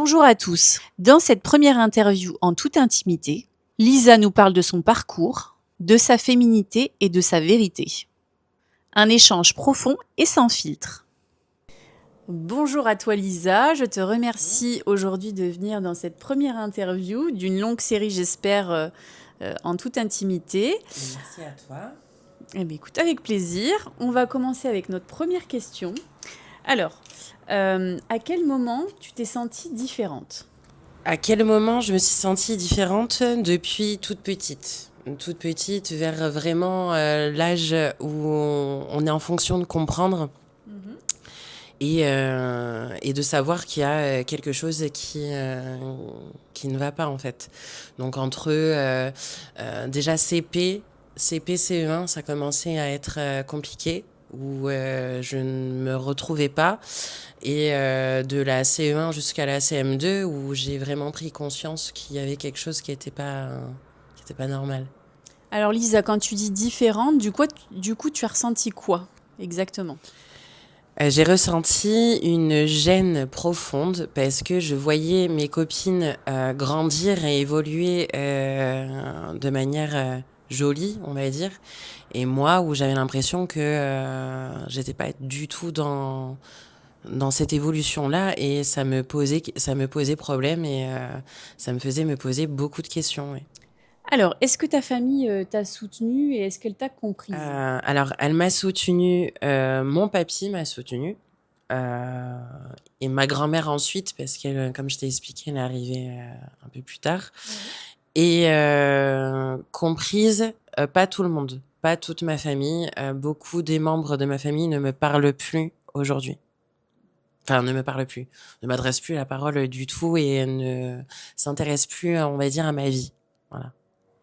Bonjour à tous. Dans cette première interview en toute intimité, Lisa nous parle de son parcours, de sa féminité et de sa vérité. Un échange profond et sans filtre. Bonjour à toi Lisa, je te remercie aujourd'hui de venir dans cette première interview d'une longue série, j'espère, en toute intimité. Merci à toi. Eh bien, écoute, avec plaisir. On va commencer avec notre première question. Alors, à quel moment tu t'es sentie différente ? À quel moment je me suis sentie différente depuis toute petite? Toute petite, vers vraiment l'âge où on est en fonction de comprendre et de savoir qu'il y a quelque chose qui ne va pas en fait. Donc entre déjà CP, CE1, ça commençait à être compliqué, où je ne me retrouvais pas. Et de la CE1 jusqu'à la CM2, où j'ai vraiment pris conscience qu'il y avait quelque chose qui était pas normal. Alors Lisa, quand tu dis différente, du coup, tu as ressenti quoi exactement ? J'ai ressenti une gêne profonde parce que je voyais mes copines grandir et évoluer de manière jolie, on va dire. Et moi, où j'avais l'impression que j'étais pas du tout dans cette évolution-là, et ça me posait problème, et ça me faisait me poser beaucoup de questions. Ouais. Alors, est-ce que ta famille t'a soutenue et est-ce qu'elle t'a comprise ? Alors, elle m'a soutenue, mon papy m'a soutenue, euh, et ma grand-mère ensuite, parce qu'elle, comme je t'ai expliqué, elle est arrivée un peu plus tard. Et comprise, pas tout le monde, pas toute ma famille. Beaucoup des membres de ma famille ne me parlent plus aujourd'hui. Enfin, ne me parle plus, ne m'adresse plus la parole du tout et ne s'intéresse plus, on va dire, à ma vie. Voilà.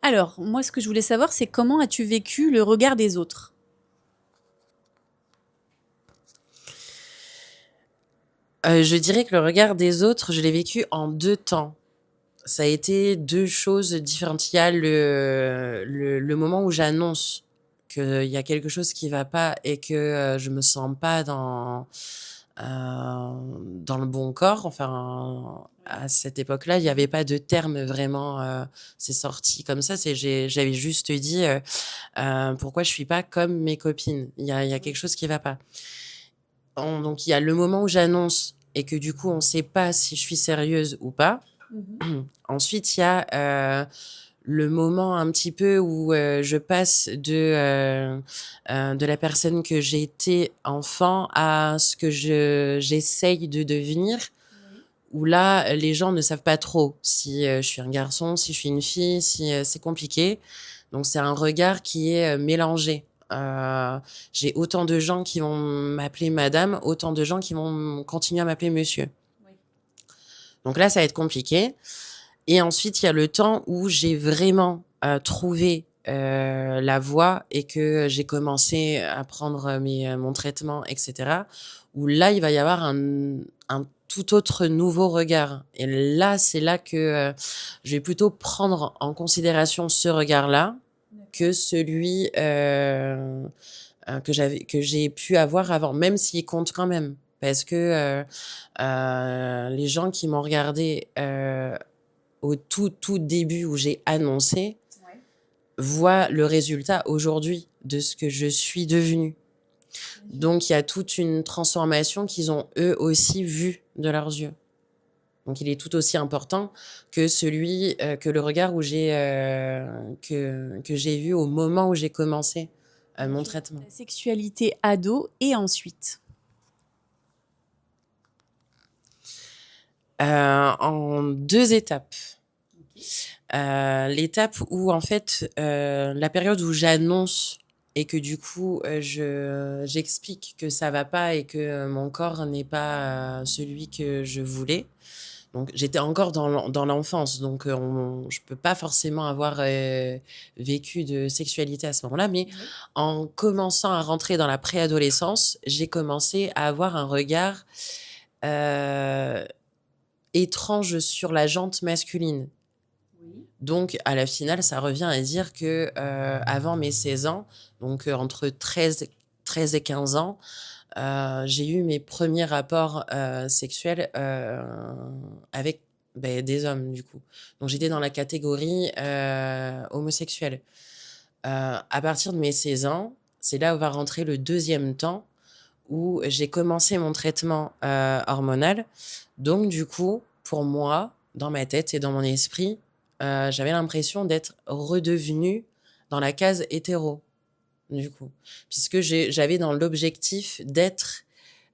Alors, moi, ce que je voulais savoir, c'est comment as-tu vécu le regard des autres ? Je dirais que le regard des autres, je l'ai vécu en 2 temps. Ça a été 2 choses différentes. Il y a le moment où j'annonce qu'il y a quelque chose qui va pas et que je me sens pas dans le bon corps. Enfin, à cette époque-là, il n'y avait pas de terme vraiment. C'est sorti comme ça. J'avais juste dit pourquoi je suis pas comme mes copines. Il y a quelque chose qui va pas. Donc il y a le moment où j'annonce et que du coup on sait pas si je suis sérieuse ou pas. Ensuite il y a le moment un petit peu où je passe de la personne que j'ai été enfant à ce que j'essaye de devenir. Où là, les gens ne savent pas trop si je suis un garçon, si je suis une fille, si c'est compliqué. Donc c'est un regard qui est mélangé. J'ai autant de gens qui vont m'appeler madame, autant de gens qui vont continuer à m'appeler monsieur. Oui. Donc là, ça va être compliqué. Et ensuite, il y a le temps où j'ai vraiment trouvé la voie et que j'ai commencé à prendre mon traitement, etc. Où là, il va y avoir un tout autre nouveau regard. Et là, c'est là que je vais plutôt prendre en considération ce regard-là que celui que j'ai pu avoir avant, même s'il compte quand même. Parce que les gens qui m'ont regardé au tout début où j'ai annoncé, voient le résultat aujourd'hui de ce que je suis devenue. Donc, il y a toute une transformation qu'ils ont eux aussi vue de leurs yeux. Donc, il est tout aussi important que que le regard que j'ai vu au moment où j'ai commencé mon traitement. La sexualité ado et ensuite ? En 2 étapes. L'étape où en fait, la période où j'annonce et que du coup, j'explique que ça va pas et que mon corps n'est pas celui que je voulais. Donc j'étais encore dans l'enfance, donc je peux pas forcément avoir vécu de sexualité à ce moment-là, mais en commençant à rentrer dans la préadolescence, j'ai commencé à avoir un regard étrange sur la jante masculine. Donc, à la finale, ça revient à dire que avant mes 16 ans, donc entre 13 et 15 ans, j'ai eu mes premiers rapports, sexuels, avec, des hommes, du coup. Donc j'étais dans la catégorie, homosexuelle. À partir de mes 16 ans, c'est là où va rentrer le deuxième temps où j'ai commencé mon traitement, hormonal. Donc du coup, pour moi, dans ma tête et dans mon esprit, j'avais l'impression d'être redevenue dans la case hétéro, du coup. Puisque j'avais dans l'objectif d'être,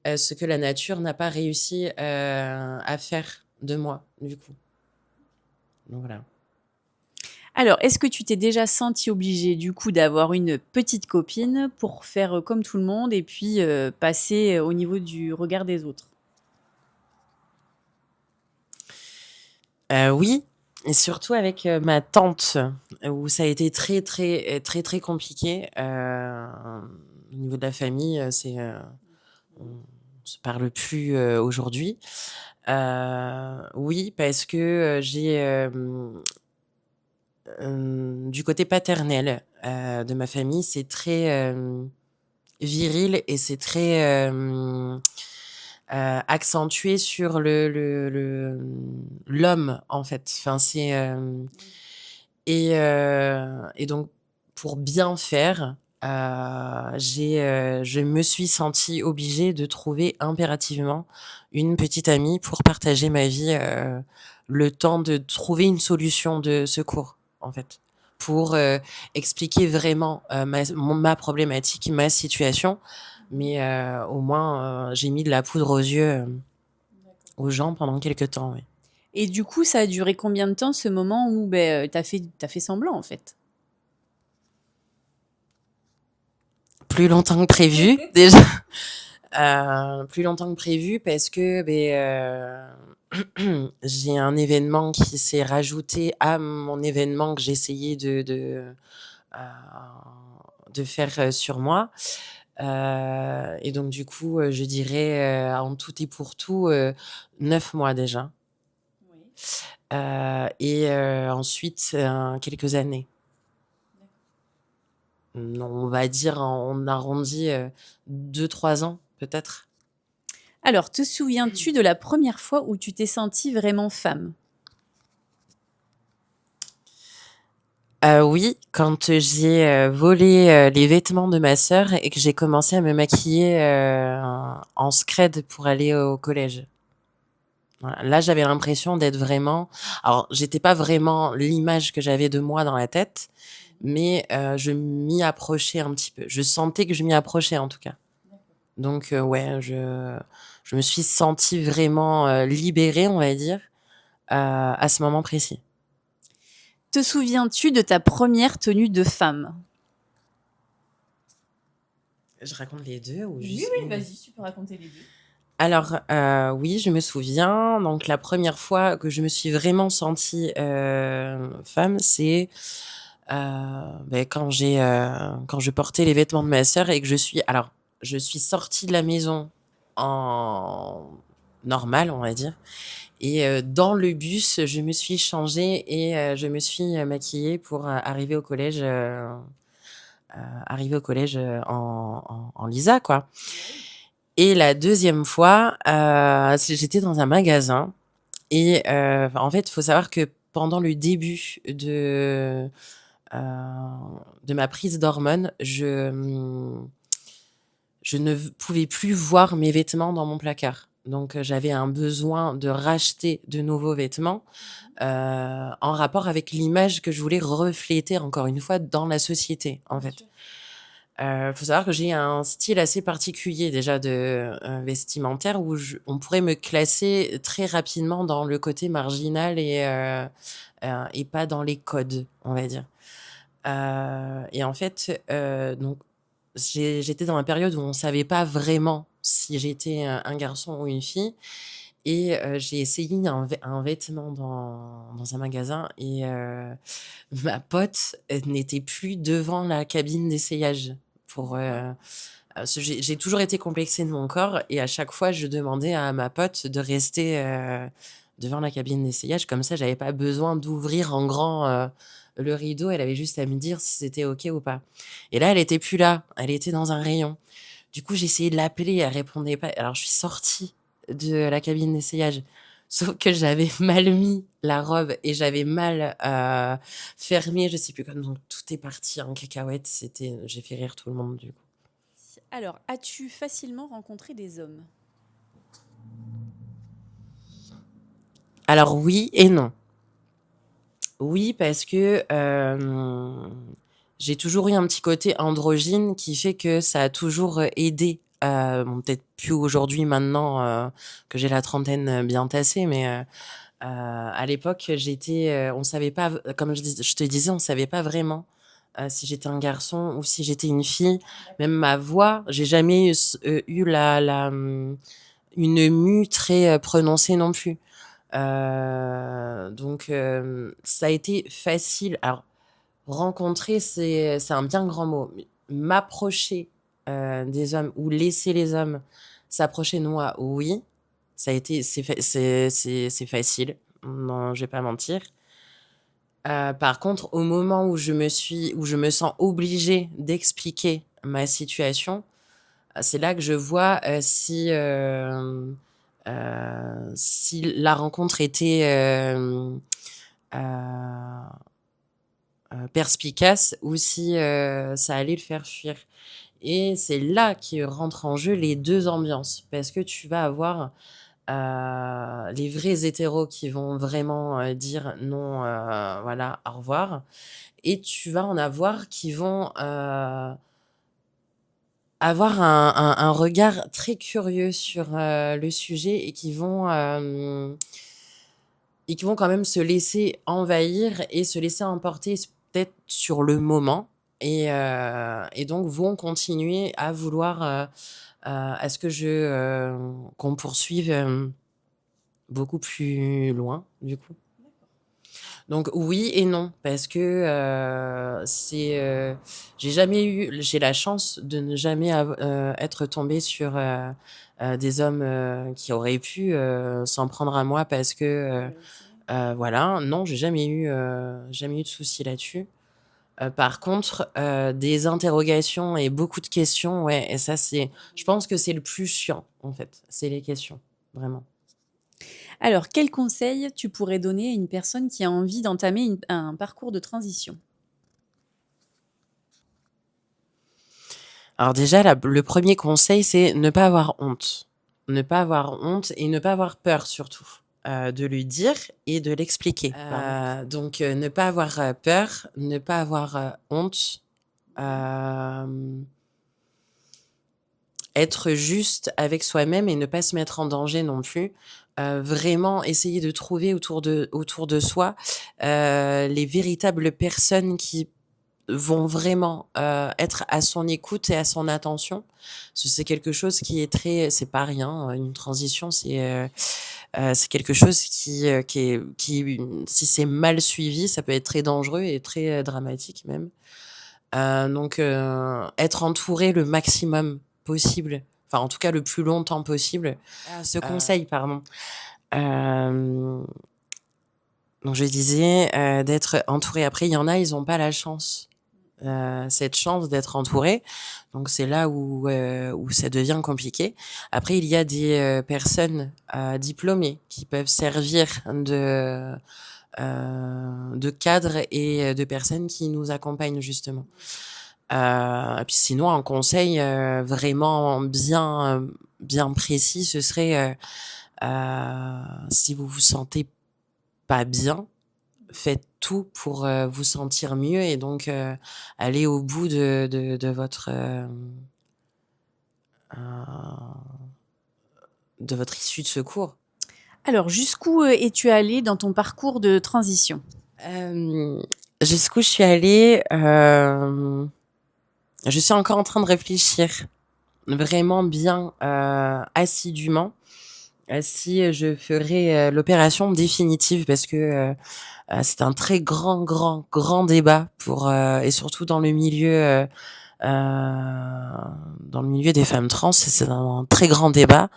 ce que la nature n'a pas réussi, à faire de moi, du coup. Donc voilà. Alors, est-ce que tu t'es déjà sentie obligée, du coup, d'avoir une petite copine pour faire, comme tout le monde et puis, passer, au niveau du regard des autres? Oui, et surtout avec, ma tante, où ça a été très, très, très, très compliqué. Au niveau de la famille, on se parle plus, aujourd'hui. Oui, parce que, j'ai, du côté paternel, de ma famille, c'est très, viril et c'est très, accentué sur l'homme, en fait. Enfin, c'est, et donc pour bien faire, je me suis sentie obligée de trouver impérativement une petite amie pour partager ma vie, le temps de trouver une solution de secours, en fait. Pour, expliquer vraiment, ma problématique, ma situation. Mais, au moins, j'ai mis de la poudre aux yeux, aux gens pendant quelque temps, oui. Et du coup, ça a duré combien de temps ce moment où, tu as fait semblant, en fait? Plus longtemps que prévu, déjà. Plus longtemps que prévu parce que, j'ai un événement qui s'est rajouté à mon événement que j'essayais heu, de faire, sur moi. Et donc du coup, je dirais, en tout et pour tout, 9 mois déjà. Oui. Et ensuite, quelques années. On va dire, on arrondit, 2-3 ans peut-être. Alors, te souviens-tu de la première fois où tu t'es sentie vraiment femme? Oui, quand, j'ai, volé, les vêtements de ma sœur et que j'ai commencé à me maquiller, en scred pour aller au collège. Voilà, là, j'avais l'impression d'être vraiment, alors j'étais pas vraiment l'image que j'avais de moi dans la tête, mais je m'y approchais un petit peu. Je sentais que je m'y approchais en tout cas. Donc ouais, je me suis sentie vraiment, libérée, on va dire, à ce moment précis. Te souviens-tu de ta première tenue de femme? Je raconte les 2 ou Oui, juste oui, une? vas-y, tu peux raconter les 2. Alors, oui, je me souviens. Donc la première fois que je me suis vraiment sentie, femme, c'est, quand je portais les vêtements de ma sœur et que je suis sortie de la maison en normale, on va dire, et dans le bus, je me suis changée et je me suis, maquillée pour, arriver au collège, en Lisa, quoi. Et la deuxième fois, j'étais dans un magasin et en fait, il faut savoir que pendant le début heu, de ma prise d'hormones, je ne pouvais plus voir mes vêtements dans mon placard. Donc j'avais un besoin de racheter de nouveaux vêtements, en rapport avec l'image que je voulais refléter encore une fois dans la société, en fait. Faut savoir que j'ai un style assez particulier déjà vestimentaire où on pourrait me classer très rapidement dans le côté marginal et pas dans les codes, on va dire. Et en fait, donc j'étais dans la période où on savait pas vraiment si j'étais un garçon ou une fille et j'ai essayé un vêtement dans un magasin et ma pote, elle n'était plus devant la cabine d'essayage pour, j'ai toujours été complexée de mon corps et à chaque fois, je demandais à ma pote de rester, devant la cabine d'essayage. Comme ça, j'avais pas besoin d'ouvrir en grand, le rideau. Elle avait juste à me dire si c'était OK ou pas. Et là, elle était plus là, elle était dans un rayon. Du coup, j'ai essayé de l'appeler, elle répondait pas. Alors, je suis sortie de la cabine d'essayage. Sauf que j'avais mal mis la robe et j'avais mal fermé, je sais plus comment. Donc, tout est parti en cacahuète. J'ai fait rire tout le monde, du coup. Alors, as-tu facilement rencontré des hommes? Alors, oui et non. Oui, parce que j'ai toujours eu un petit côté androgyne qui fait que ça a toujours aidé. Bon, peut-être plus aujourd'hui, maintenant que j'ai la trentaine bien tassée, mais à l'époque, on savait pas, comme je te disais, on savait pas vraiment si j'étais un garçon ou si j'étais une fille. Même ma voix, j'ai jamais eu une mue très prononcée non plus. Donc, ça a été facile. Alors, rencontrer, c'est un bien grand mot. M'approcher des hommes ou laisser les hommes s'approcher de moi, oui, ça a été, c'est facile. Non, je vais pas mentir. Par contre, au moment où je me sens obligée d'expliquer ma situation, c'est là que je vois si la rencontre était perspicace ou si ça allait le faire fuir. Et c'est là qui rentrent en jeu les deux ambiances, parce que tu vas avoir les vrais hétéros qui vont vraiment dire non, voilà, au revoir, et tu vas en avoir qui vont avoir un regard très curieux sur le sujet et qui vont quand même se laisser envahir et se laisser emporter peut-être sur le moment et donc vont continuer à vouloir à ce que qu'on poursuive beaucoup plus loin du coup. Donc oui et non, parce que j'ai la chance de ne jamais être tombée sur des hommes qui auraient pu s'en prendre à moi parce que voilà, non, j'ai jamais eu de soucis là-dessus. Par contre, des interrogations et beaucoup de questions, ouais, et ça je pense que c'est le plus chiant en fait, c'est les questions, vraiment. Alors, quel conseil tu pourrais donner à une personne qui a envie d'entamer un parcours de transition? Alors déjà, le premier conseil, c'est ne pas avoir honte. Ne pas avoir honte et ne pas avoir peur surtout. De lui dire et de l'expliquer. Donc, ne pas avoir peur, ne pas avoir honte. Être juste avec soi-même et ne pas se mettre en danger non plus. Vraiment essayer de trouver autour de soi les véritables personnes qui vont vraiment être à son écoute et à son attention. Parce que c'est quelque chose qui est c'est pas rien. Une transition, c'est quelque chose qui, si c'est mal suivi, ça peut être très dangereux et très dramatique même. Donc, être entouré le maximum possible, enfin en tout cas le plus longtemps possible. Ce conseil, pardon. Donc je disais d'être entouré. Après, il y en a, ils n'ont pas la chance. Cette chance d'être entouré, donc c'est là où ça devient compliqué. Après, il y a des personnes diplômées qui peuvent servir de cadre et de personnes qui nous accompagnent justement. Et puis sinon, un conseil vraiment bien précis, ce serait si vous vous sentez pas bien, faites tout pour vous sentir mieux et donc aller au bout de votre issue de secours. Alors, jusqu'où es-tu allée dans ton parcours de transition? Jusqu'où je suis allée, je suis encore en train de réfléchir vraiment bien assidûment si je ferai l'opération définitive parce que c'est un très grand débat et surtout dans le milieu des femmes trans, c'est un très grand débat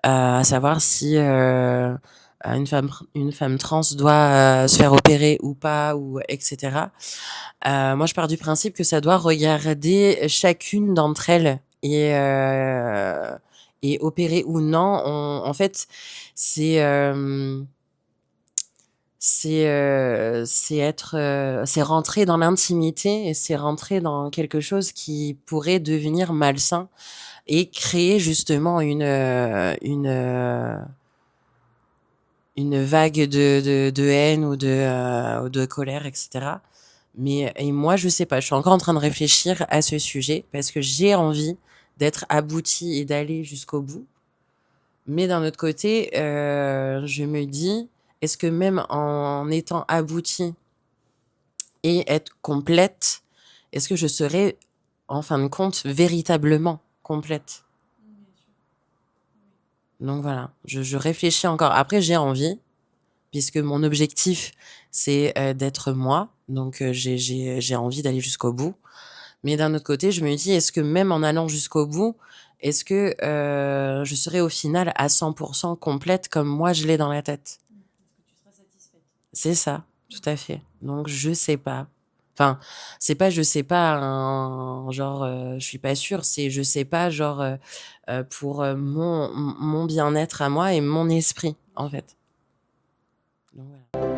à savoir si une femme trans doit se faire opérer ou pas, ou etc. Moi, je pars du principe que ça doit regarder chacune d'entre elles et opérer ou non, en fait, c'est, c'est être, c'est rentrer dans l'intimité et c'est rentrer dans quelque chose qui pourrait devenir malsain et créer justement une vague de haine ou de colère, et cetera. Mais et moi, je sais pas, je suis encore en train de réfléchir à ce sujet parce que j'ai envie d'être aboutie et d'aller jusqu'au bout. Mais d'un autre côté, je me dis: «Est-ce que même en étant aboutie et être complète, est-ce que je serai, en fin de compte, véritablement complète?» Donc voilà, je réfléchis encore. Après, j'ai envie, puisque mon objectif, c'est, d'être moi, donc j'ai envie d'aller jusqu'au bout. Mais d'un autre côté, je me dis: «Est-ce que même en allant jusqu'au bout, est-ce que, je serai au final à 100 complète comme moi je l'ai dans la tête?» C'est ça, tout à fait. Donc je sais pas. Enfin, c'est pas je sais pas un genre, je suis pas sûre, c'est je sais pas genre, pour, mon bien-être à moi et mon esprit, en fait. Donc voilà.